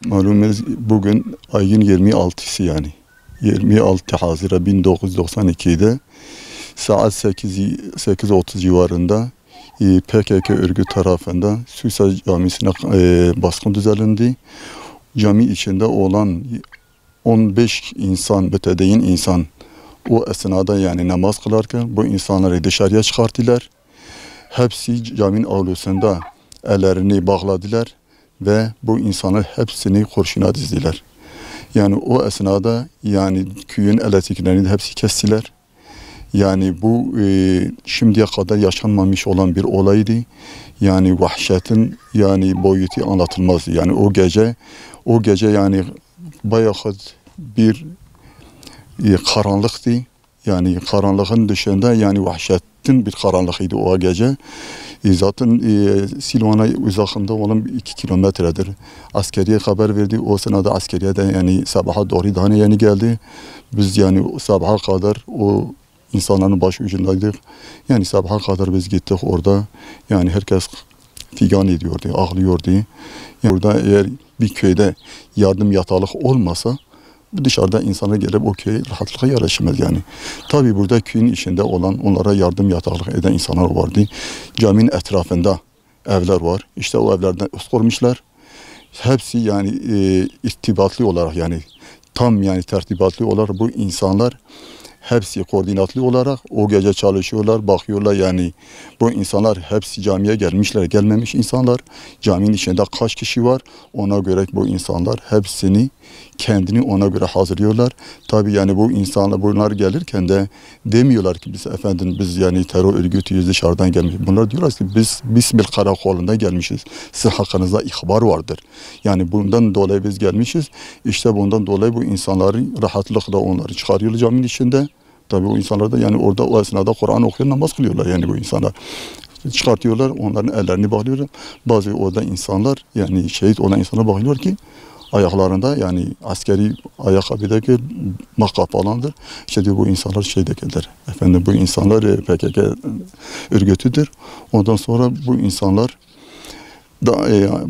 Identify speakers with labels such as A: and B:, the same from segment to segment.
A: Malumunuz bugün ayın 26'sı yani. 26 Haziran 1992'de saat 8:30 civarında PKK örgütü tarafından Susa Camisi'ne baskın düzenlendi. Cami içinde olan 15 insan, mütedeyyin insan o esnada yani namaz kılarken bu insanları dışarıya çıkarttılar. Hepsi caminin avlusunda ellerini bağladılar ve bu insanlar hepsini kurşuna dizdiler. Yani o esnada yani köyün elektriklerini de hepsi kestiler. Yani bu şimdiye kadar yaşanmamış olan bir olaydı. Yani vahşetin yani boyutu anlatılmazdı. Yani o gece yani bayağı bir karanlıktı. Yani karanlığın dışında yani vahşetin bir karanlığıydı o gece. Zaten Silvan'a uzakında olan 2 kilometredir. Askeriye haber verdi. O sırada askeriye de yani sabaha doğru daha yeni geldi. Biz yani sabaha kadar o insanların başı ucundaydık. Yani sabaha kadar biz gittik orada. Yani herkes figan ediyordu, ağlıyordu. Yani burada eğer bir köyde yardım yatalık olmasa dışarıda insanlar gelip o köye rahatlıkla yerleşemez yani. Tabii burada köyün içinde olan onlara yardım yataklık eden insanlar vardı. Caminin etrafında evler var. İşte o evlerden üst kurmuşlar. Hepsi yani irtibatlı olarak yani tam yani tertibatlı olarak bu insanlar hepsi koordinatlı olarak o gece çalışıyorlar, bakıyorlar yani bu insanlar hepsi camiye gelmişler, gelmemiş insanlar. Caminin içinde kaç kişi var ona göre bu insanlar hepsini kendini ona göre hazırlıyorlar. Tabii yani bu insanlar bunlar gelirken de demiyorlar ki biz efendim biz yani terör örgütüyüz dışarıdan gelmiş. Bunlar diyorlar ki biz Bismil karakolunda gelmişiz. Sizin hakkınızda ihbar vardır. Yani bundan dolayı biz gelmişiz. İşte bundan dolayı bu insanları rahatlıkla onları çıkarıyorlar caminin içinde. Tabii o insanlar da yani orada o esnada Kur'an okuyor, namaz kılıyorlar yani bu insanlar. Çıkartıyorlar, onların ellerini bağlıyorlar. Bazı orada insanlar yani şehit olan insana bakıyorlar ki ayaklarında yani askeri ayakkabıdaki makkap falandır. İşte diyor bu insanlar şeydekiler. Efendim bu insanlar PKK örgütüdür. Ondan sonra bu insanlar da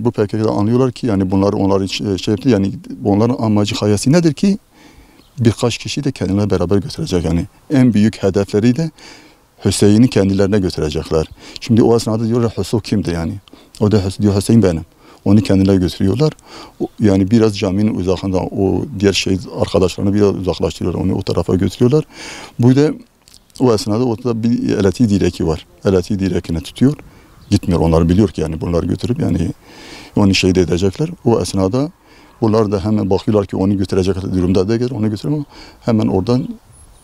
A: bu PKK'da anlıyorlar ki yani onların şey yaptı yani onların amacı hayası nedir ki birkaç kişi de kendilerine beraber götürecek yani. En büyük hedefleri de Hüseyin'i kendilerine götürecekler. Şimdi o esnada diyorlar Hüseyin kimdir yani? O da diyor Hüseyin benim. Onu kendilerine götürüyorlar. Yani biraz caminin uzakında o diğer arkadaşlarını biraz uzaklaştırıyorlar. Onu o tarafa götürüyorlar. Bu da o esnada ortada bir elektriği direki var. Elektriği direkine tutuyor. Gitmiyor. Onlar biliyor ki yani bunları götürüp yani onu şehit edecekler. O esnada bunlar da hemen bakıyorlar ki onu götürecek durumda değil. Onu götürüyor hemen oradan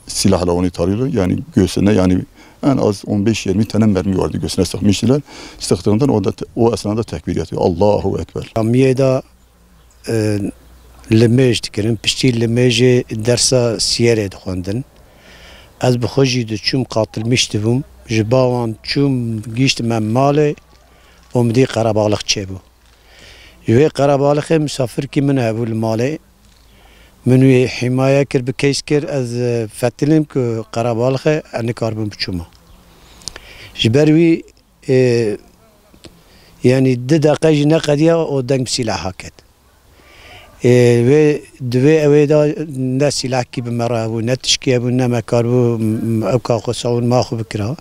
A: silahla onu tarıyorlar. Yani göğsüne yani en az 15-20 tane mermi vardı göğsüne sıkmışlar. Sıktığından o esnada tekbir yatıyor. Allahu Ekber.
B: Amiyeda limej dikirin. Pişti limeji dersa siyere dixwandin. Ez bi xwe jî diçûm qatilmiş dibûm. Ji bawan çûm gîştim em malê û min dî qerebaxlik çêbû. Ji vê qerebaxilê misafirkî min hebû li malê. Min wê hîmaya kir bi keys kir ez fetilîm ku qerebaxilê em nikarbim biçûma. Ji ber wî yani di deqe jî neqediya o deng bi sîlaha ket. Ve divê evê da ne silahkî bi me re hebû, ne tişkî hebû, ne me karbû ew ka xwe sawin ma xwe bikira.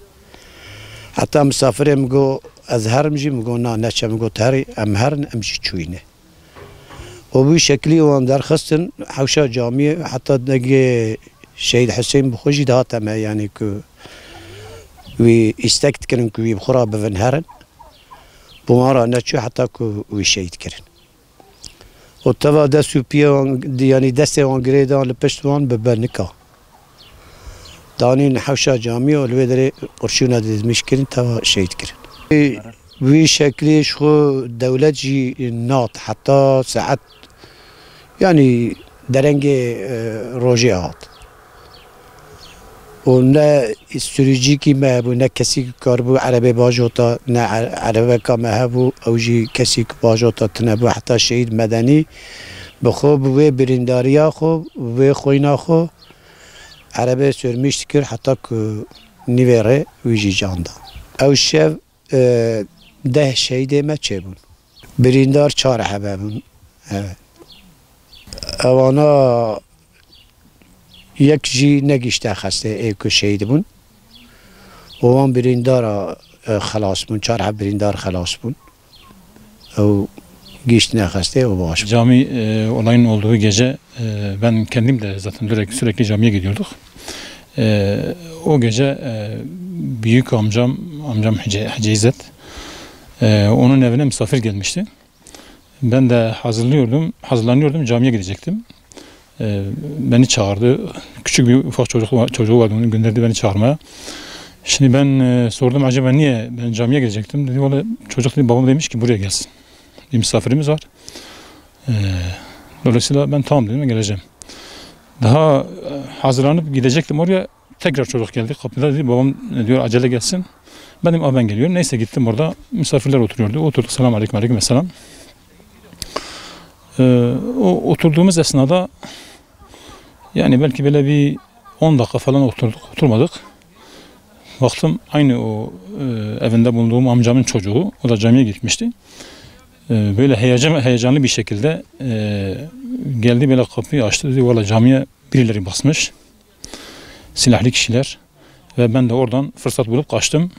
B: Heta misafirê min got ez herim jî min got na neçe min got herî em herin em jî çûyîne. O bu şeklî wan derxistin hewşa camiyê heta negê Şehîd Hüseyin bi xwe jî dihate me yani ku wî îstek dikirin ku wî bi xwe re bivin herin. Bi wan re neçû heta ku wî şehîd kirin. O teva dest û piyê yani destê wan girê da li pişt wan bi bernika. Danîn hewşa camiyê û li vê derê qurşîna dizmiş kirin teva şehîd kirin. وی شکلی شو دولت جی نات حتی ساعت یعنی درنگ روژه هات و نه استراتژی کی ما بو نه کسی کار بو عربی باجوتا نه عربی کام هبو او جی کسی باجوتا تنبو حتی شهید مدنی بخوب و برینداریا خو و خوینا خو عربی سرمیشت کر حتی که نیوره ویجی جاندا او شب ده شهید ما چه بون بریندار 4 حبه بون اوانا یک جی نگیشته خسته ای که شهید بون و آن بریندار خلاص بون 4 حب بریندار خلاص بون او geçti nefeste o bağış.
C: Cami olayın olduğu gece ben kendim de zaten sürekli camiye gidiyorduk. O gece büyük amcam Hacı onun evine misafir gelmişti. Ben de hazırlanıyordum camiye gidecektim. Beni çağırdı. Küçük bir ufak çocuğu vardı, onu gönderdi beni çağırmaya. Şimdi ben sordum acaba niye ben camiye gidecektim. Dedi valla çocuk dedi babam demiş ki buraya gelsin. Bir misafirimiz var. Dolayısıyla ben tamam dedim geleceğim. Daha hazırlanıp gidecektim oraya. Tekrar çocuk geldi. Kapıda dedi babam diyor acele gelsin. Ben dedim ben geliyorum. Neyse gittim orada. Misafirler oturuyordu. Oturduk. Selamun aleyküm. Aleyküm selam. O oturduğumuz esnada yani belki böyle bir 10 dakika falan oturmadık. Baktım aynı o evinde bulunduğum amcamın çocuğu. O da camiye gitmişti. Böyle heyecanlı bir şekilde geldi böyle kapıyı açtı dedi valla camiye birileri basmış silahlı kişiler ve ben de oradan fırsat bulup kaçtım.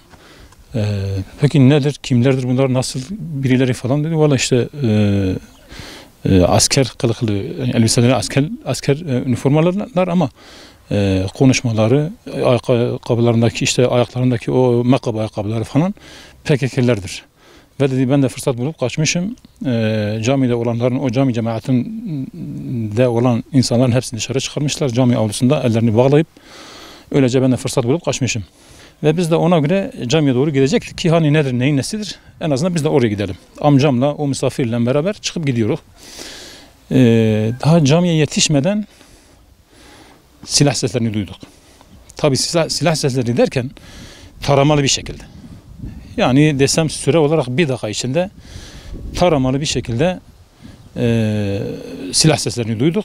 C: Peki nedir kimlerdir bunlar nasıl birileri falan dedi valla işte asker kılıklı yani elbiseleri asker üniformalar ama konuşmaları ayakkabılarındaki işte ayaklarındaki o mekkab ayakkabıları falan PKK'lerdir. Ve dedi ben de fırsat bulup kaçmışım. Camide olanların, o cami cemaatinde olan insanların hepsini dışarı çıkarmışlar. Cami avlusunda ellerini bağlayıp öylece ben de fırsat bulup kaçmışım. Ve biz de ona göre camiye doğru gidecektik ki hani nedir, neyin nesidir? En azından biz de oraya gidelim. Amcamla, o misafirle beraber çıkıp gidiyoruz. Daha camiye yetişmeden silah seslerini duyduk. Tabii silah sesleri derken taramalı bir şekilde. Yani desem süre olarak 1 dakika içinde taramalı bir şekilde silah seslerini duyduk.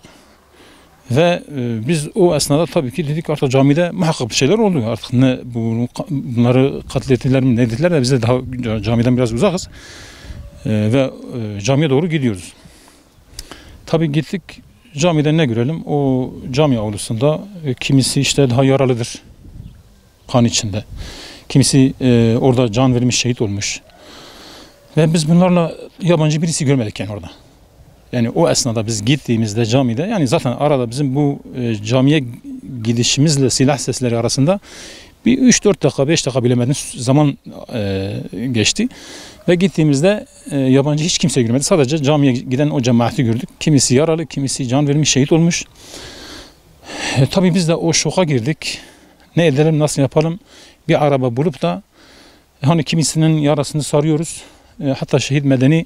C: Ve biz o esnada tabii ki dedik artık camide muhakkak bir şeyler oluyor. Artık ne bunları katlettiler mi ne dediler de biz de daha camiden biraz uzakız. Ve camiye doğru gidiyoruz. Tabii gittik camide ne görelim? O cami avlusunda kimisi işte daha yaralıdır kan içinde. Kimisi orada can vermiş, şehit olmuş. Ve biz bunlarla yabancı birisi görmedik yani orada. Yani o esnada biz gittiğimizde camide yani zaten arada bizim bu camiye gidişimizle silah sesleri arasında bir 3-4 dakika 5 dakika bilemedim zaman geçti. Ve gittiğimizde yabancı hiç kimse görmedi. Sadece camiye giden o cemaati gördük. Kimisi yaralı, kimisi can vermiş, şehit olmuş. Tabii biz de o şoka girdik. Ne edelim, nasıl yapalım? Bir araba bulup da hani kimisinin yarasını sarıyoruz. Hatta şehit Medeni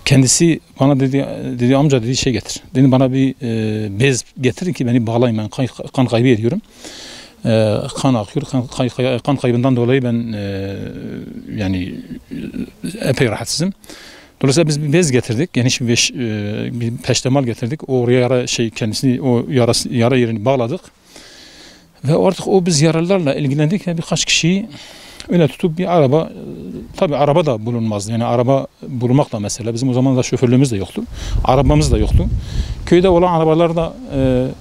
C: kendisi bana dedi amca dedi şey getir. Dedi bana bir bez getirin ki beni bağlayın ben kan kaybı ediyorum. Kan akıyor. Kan kaybından dolayı ben yani epey rahatsızım. Dolayısıyla biz bir bez getirdik. Geniş bir peştemal getirdik. Oraya kendisini o yara yerini bağladık. Ve artık biz yaralılarla ilgilendik ve birkaç kişiyi öyle tutup bir araba, tabii araba da bulunmazdı. Yani araba bulmak da mesela. Bizim o zaman da şoförlüğümüz de yoktu. Arabamız da yoktu. Köyde olan arabalar da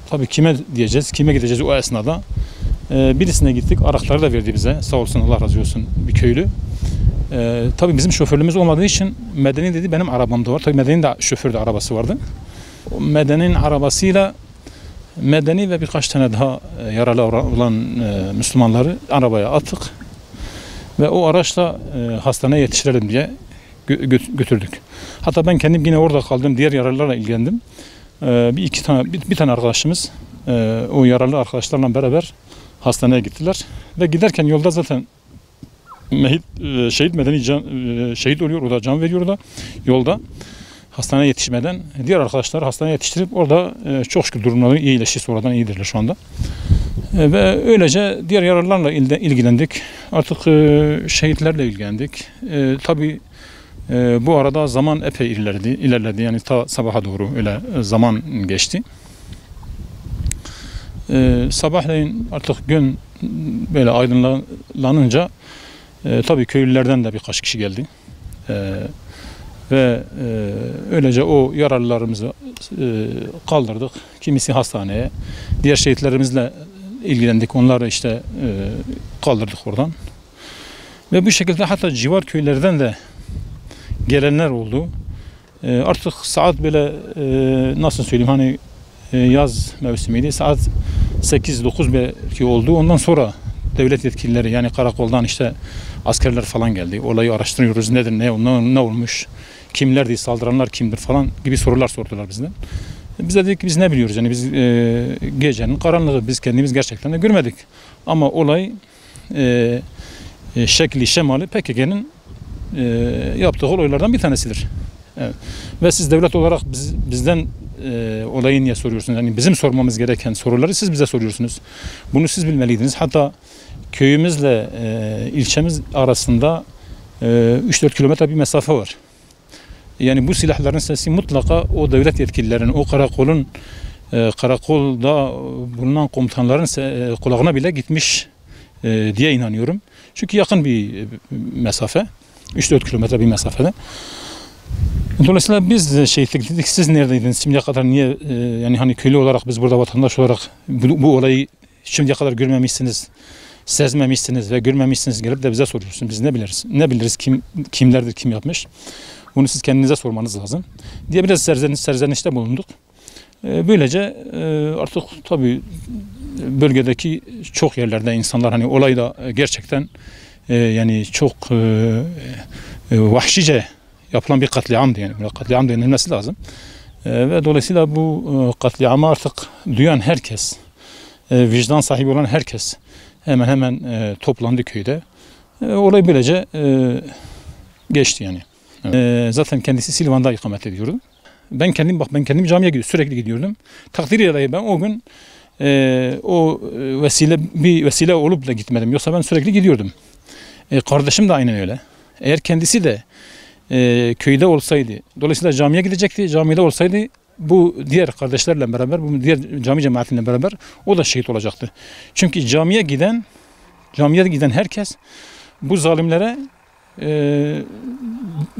C: tabii kime diyeceğiz, kime gideceğiz o esnada. Birisine gittik. Araçları da verdi bize. Sağ olsun Allah razı olsun bir köylü. Tabii bizim şoförlüğümüz olmadığı için Medeni dedi benim arabamda var. Tabii Medeni'nin de şoförde arabası vardı. O Medeni'nin arabasıyla Medeni ve birkaç tane daha yaralı olan Müslümanları arabaya attık. Ve o araçla hastaneye yetiştirelim diye götürdük. Hatta ben kendim yine orada kaldım. Diğer yaralılarla ilgilendim. Bir tane arkadaşımız o yaralı arkadaşlarla beraber hastaneye gittiler. Ve giderken yolda zaten şehit medeni şehit oluyor, o da can veriyor da yolda. Hastaneye yetişmeden diğer arkadaşlar hastaneye yetiştirip orada çok şükür durumları iyileşti, sonradan iyidirler şu anda. Ve öylece diğer yaralılarla ilgilendik. Artık şehitlerle ilgilendik. Tabii bu arada zaman epey ilerledi. Yani ta sabaha doğru öyle zaman geçti. Sabahleyin artık gün böyle aydınlanınca tabii köylülerden de birkaç kişi geldi. Ve öylece o yaralılarımızı kaldırdık. Kimisi hastaneye, diğer şehitlerimizle ilgilendik. Onları işte kaldırdık oradan. Ve bu şekilde hatta civar köylerden de gelenler oldu. Artık saat böyle nasıl söyleyeyim, hani yaz mevsimiydi. Saat 8-9 belki oldu. Ondan sonra devlet yetkilileri, yani karakoldan işte askerler falan geldi. Olayı araştırıyoruz. Nedir, ne olmuş, kimlerdi, saldıranlar kimdir falan gibi sorular sordular bizden. Biz dedik ki biz ne biliyoruz, yani biz gecenin karanlığı, biz kendimiz gerçekten de görmedik. Ama olay şekli şemali PKK'nın yaptığı olaylardan bir tanesidir. Evet. Ve siz devlet olarak bizden olayı niye soruyorsunuz? Yani bizim sormamız gereken soruları siz bize soruyorsunuz. Bunu siz bilmeliydiniz. Hatta köyümüzle ilçemiz arasında 3-4 kilometre bir mesafe var. Yani bu silahların sesi mutlaka o devlet yetkililerinin, o karakolda bulunan komutanların kulağına bile gitmiş diye inanıyorum. Çünkü yakın bir mesafe. 3-4 kilometre bir mesafede. Dolayısıyla biz şehitlik dedik. Siz neredeydiniz? Şimdiye kadar niye, yani hani köylü olarak, biz burada vatandaş olarak bu olayı şimdiye kadar görmemişsiniz, sezmemişsiniz ve görmemişsiniz, gelip de bize soruyorsunuz. Biz ne biliriz? Ne biliriz kimlerdir, kim yapmış? Bunu siz kendinize sormanız lazım diye biraz serzenişte bulunduk. Böylece artık tabii bölgedeki çok yerlerde insanlar, hani olay da gerçekten yani çok vahşice yapılan bir katliamdı, yani böyle katliam denilmesi lazım. Ve dolayısıyla bu katliamı artık duyan herkes, vicdan sahibi olan herkes hemen toplandı köyde. Olay böylece geçti yani. Zaten kendisi Silvan'da ikamet ediyordu. Ben kendim camiye gidiyordum, sürekli gidiyordum. Takdir ilahi ben o gün o vesile olup da gitmedim. Yoksa ben sürekli gidiyordum. Kardeşim de aynen öyle. Eğer kendisi de köyde olsaydı, dolayısıyla camiye gidecekti. Camide olsaydı bu diğer kardeşlerle beraber, bu diğer cami cemaatiyle beraber o da şehit olacaktı. Çünkü camiye giden herkes bu zalimlere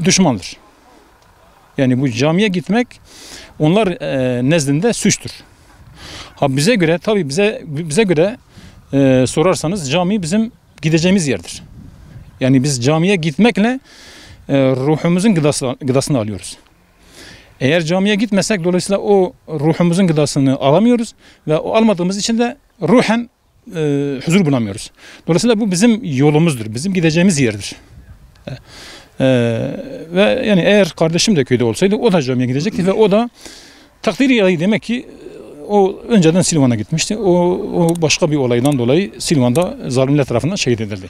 C: düşmandır. Yani bu camiye gitmek onlar nezdinde suçtur. Ha bize göre, tabii bize göre sorarsanız cami bizim gideceğimiz yerdir. Yani biz camiye gitmekle ruhumuzun gıdasını alıyoruz. Eğer camiye gitmesek, dolayısıyla o ruhumuzun gıdasını alamıyoruz ve o almadığımız için de ruhen huzur bulamıyoruz. Dolayısıyla bu bizim yolumuzdur, bizim gideceğimiz yerdir. Ve yani eğer kardeşim de köyde olsaydı o da camiye gidecekti ve o da takdiri ilahi, demek ki o önceden Silvan'a gitmişti. O başka bir olaydan dolayı Silvan'da zalimler tarafından şehit edildi.